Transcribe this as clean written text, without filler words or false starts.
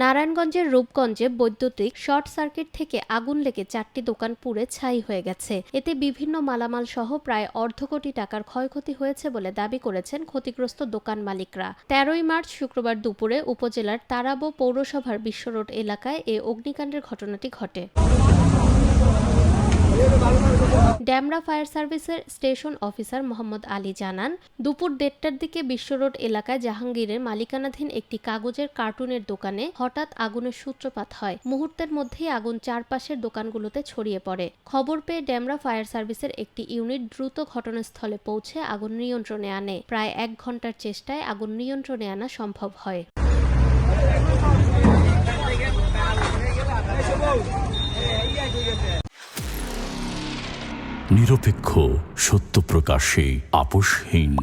নারায়ণগঞ্জের রূপগঞ্জে বৈদ্যুতিক short circuit থেকে আগুন লেগে 4টি দোকান পুড়ে ছাই হয়ে গেছে। এতে বিভিন্ন মালামাল সহ প্রায় অর্ধ কোটি টাকার ক্ষয়ক্ষতি হয়েছে বলে দাবি করেছেন ক্ষতিগ্রস্ত দোকান মালিকরা। 13 মার্চ শুক্রবার দুপুরে উপজেলার তারাবো পৌরসভার বিশ্ব রোড এলাকায় এ অগ্নিকাণ্ডের ঘটনাটি ঘটে। ডেমরা ফায়ার সার্ভিসের স্টেশন অফিসার মোহাম্মদ আলী জানান, দুপুর 1:30টার দিকে বিশ্ব রোড এলাকায় জাহাঙ্গীরের মালিকানাধীন একটি কাগজের কার্টুনের দোকানে হঠাৎ আগুনের সূত্রপাত হয়। মুহূর্তের মধ্যেই আগুন চারপাশের দোকানগুলোতে ছড়িয়ে পড়ে। খবর পেয়ে ডেমরা ফায়ার সার্ভিসের একটি ইউনিট দ্রুত ঘটনাস্থলে পৌঁছে আগুন নিয়ন্ত্রণে আনে। প্রায় 1 ঘন্টার চেষ্টায় আগুন নিয়ন্ত্রণে আনা সম্ভব হয়। নিরপেক্ষ, সত্য প্রকাশে আপোষহীন।